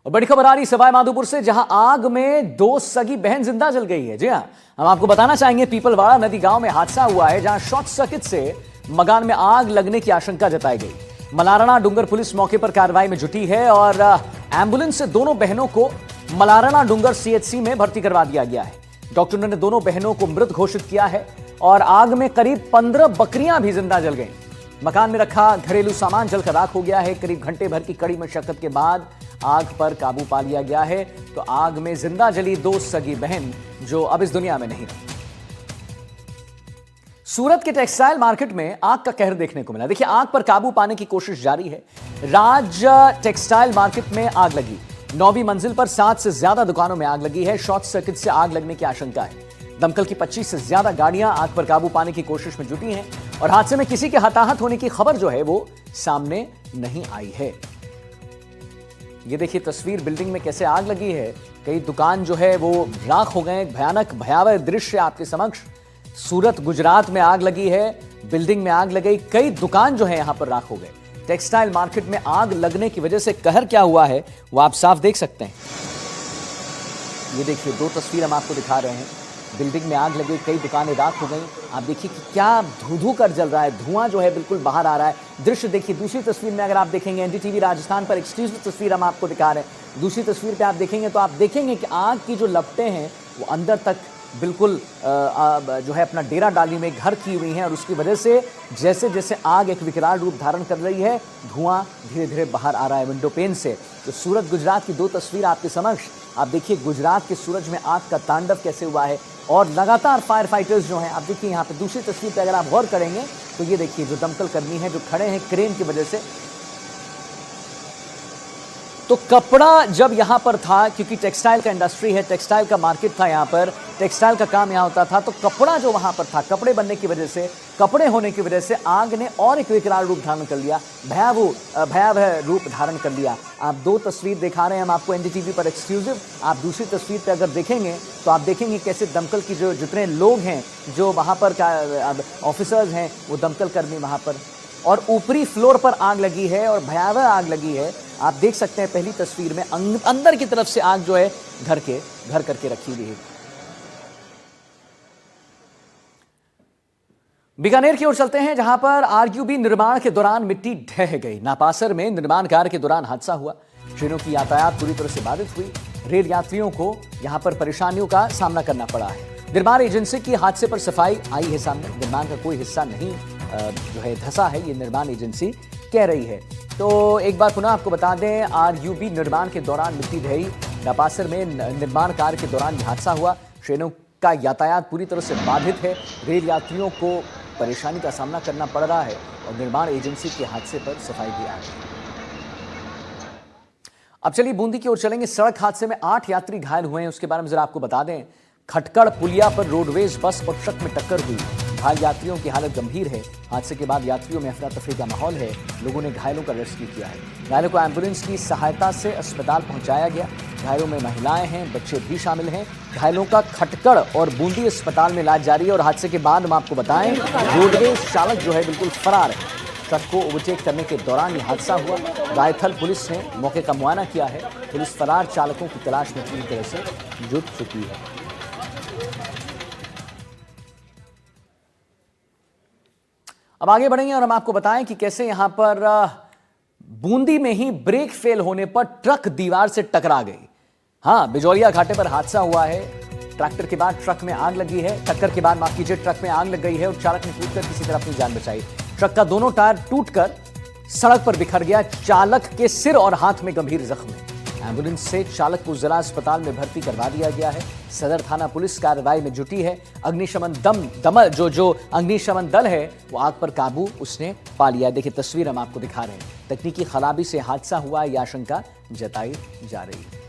और बड़ी खबर आ रही सवाई माधोपुर से, जहां आग में दो सगी बहन जिंदा जल गई है। जी हां, हम आपको बताना चाहेंगे पीपलवाड़ा नदी गांव में हादसा हुआ है, जहां शॉर्ट सर्किट से मकान में आग लगने की आशंका जताई गई। मलारना डूंगर पुलिस मौके पर कार्रवाई में जुटी है और एम्बुलेंस से दोनों बहनों को मलारना डूंगर सीएचसी में भर्ती करवा दिया गया है। डॉक्टरों ने दोनों बहनों को मृत घोषित किया है और आग में करीब 15 बकरियां भी जिंदा जल गई। मकान में रखा घरेलू सामान जलकर राख हो गया है। करीब घंटे भर की कड़ी मशक्कत के बाद आग पर काबू पा लिया गया है। तो आग में जिंदा जली दो सगी बहन जो अब इस दुनिया में नहीं रही। सूरत के टेक्सटाइल मार्केट में आग का कहर देखने को मिला। देखिए, आग पर काबू पाने की कोशिश जारी है। राज टेक्सटाइल मार्केट में आग लगी। 9वीं मंजिल पर 7 से ज्यादा दुकानों में आग लगी है। शॉर्ट सर्किट से आग लगने की आशंका है। दमकल की 25 से ज्यादा गाड़ियां आग पर काबू पाने की कोशिश में जुटी हैं और हादसे में किसी के हताहत होने की खबर जो है वो सामने नहीं आई है। ये देखिए तस्वीर, बिल्डिंग में कैसे आग लगी है। कई दुकान जो है वो राख हो गए। भयानक भयावह दृश्य आपके समक्ष। सूरत गुजरात में आग लगी है, बिल्डिंग में आग लगी, कई दुकान जो है यहां पर राख हो गए। टेक्सटाइल मार्केट में आग लगने की वजह से कहर क्या हुआ है वो आप साफ देख सकते हैं। ये देखिए दो तस्वीर हम आपको दिखा रहे हैं। बिल्डिंग में आग लगी, कई दुकानें राख हो गई। आप देखिए कि क्या धू-धू कर जल रहा है, धुआं जो है बिल्कुल बाहर आ रहा है। दृश्य देखिए। दूसरी तस्वीर में अगर आप देखेंगे, एनडीटीवी राजस्थान पर एक्सक्लूसिव तस्वीर हम आपको दिखा रहे हैं। दूसरी तस्वीर पे आप देखेंगे तो आप देखेंगे कि आग की जो लपटें हैं वो अंदर तक बिल्कुल जो है अपना डेरा डाली में घर की हुई हैं और उसकी वजह से जैसे जैसे आग एक विकराल रूप धारण कर रही है, धुआं धीरे धीरे बाहर आ रहा है विंडो पेन से। तो सूरत गुजरात की दो तस्वीर आपके समक्ष। आप देखिए गुजरात के सूरज में आग का तांडव कैसे हुआ है और लगातार फायर फाइटर्स जो हैं, आप देखिए यहाँ पे दूसरी तस्वीर पे अगर आप गौर करेंगे तो ये देखिए जो दमकल कर्मी हैं जो खड़े हैं क्रेन की वजह से। तो कपड़ा जब यहां पर था, क्योंकि टेक्सटाइल का इंडस्ट्री है, टेक्सटाइल का मार्केट था यहां पर, टेक्सटाइल का काम यहां होता था, तो कपड़ा जो वहां पर था, कपड़े बनने की वजह से, कपड़े होने की वजह से आग ने और एक विकराल रूप धारण कर लिया, भयावह रूप धारण कर लिया। आप दो तस्वीर दिखा रहे हैं हम आपको एनडीटीवी पर एक्सक्लूसिव। आप दूसरी तस्वीर पर अगर देखेंगे तो आप देखेंगे कैसे दमकल की जो जितने लोग हैं, जो वहां पर ऑफिसर्स हैं, वो दमकल कर्मी वहां पर, और ऊपरी फ्लोर पर आग लगी है और भयावह आग लगी है। आप देख सकते हैं पहली तस्वीर में अंदर की तरफ से आग जो है घर करके रखी हुई है। बीकानेर की ओर चलते हैं, जहां पर आरयूबी निर्माण के दौरान मिट्टी ढह गई। नापासर में निर्माण कार्य के दौरान हादसा हुआ। ट्रेनों की यातायात पूरी तरह से बाधित हुई। रेल यात्रियों को यहां पर परेशानियों का सामना करना पड़ा है। निर्माण एजेंसी की हादसे पर सफाई आई है सामने। निर्माण का कोई हिस्सा नहीं जो है धंसा है, ये निर्माण एजेंसी कह रही है। तो एक बार पुनः आपको बता दें, आरयूबी निर्माण के दौरान मिट्टी ढही। नापासर में निर्माण कार्य के दौरान हादसा हुआ। ट्रेनों का यातायात पूरी तरह से बाधित है। रेल यात्रियों को परेशानी का सामना करना पड़ रहा है और निर्माण एजेंसी के हादसे पर सफाई भी आई। अब चलिए बूंदी की ओर चलेंगे। सड़क हादसे में 8 यात्री घायल हुए हैं, उसके बारे में जरा आपको बता दें। खटकड़ पुलिया पर रोडवेज बस और ट्रक में टक्कर हुई। घायल यात्रियों की हालत गंभीर है। हादसे के बाद यात्रियों में अफरा तफरी का माहौल है। लोगों ने घायलों का रेस्क्यू किया है। घायलों को एम्बुलेंस की सहायता से अस्पताल पहुंचाया गया। घायलों में महिलाएं हैं, बच्चे भी शामिल हैं। घायलों का खटकड़ और बूंदी अस्पताल में इलाज जारी है। और हादसे के बाद हम आपको बताएं, रोडवेज चालक जो है बिल्कुल फरार है। ट्रक को ओवरटेक करने के दौरान यह हादसा हुआ। रायथल पुलिस ने मौके का मुआयना किया है। पुलिस फरार चालकों की तलाश में पूरी तरह से जुट चुकी है। अब आगे बढ़ेंगे और हम आपको बताएं कि कैसे यहां पर बूंदी में ही ब्रेक फेल होने पर ट्रक दीवार से टकरा गई। हां, बिजौलिया घाटे पर हादसा हुआ है। ट्रैक्टर के बाद ट्रक में आग लगी है। टक्कर के बाद माफ कीजिए, ट्रक में आग लग गई है और चालक ने कूदकर किसी तरह अपनी जान बचाई। ट्रक का दोनों टायर टूटकर सड़क पर बिखर गया। चालक के सिर और हाथ में गंभीर जख्म है। एम्बुलेंस से चालक को जिला अस्पताल में भर्ती करवा दिया गया है। सदर थाना पुलिस कार्रवाई में जुटी है। अग्निशमन जो अग्निशमन दल है वो आग पर काबू उसने पा लिया। देखिए तस्वीर हम आपको दिखा रहे हैं। तकनीकी खराबी से हादसा हुआ, यह आशंका जताई जा रही है।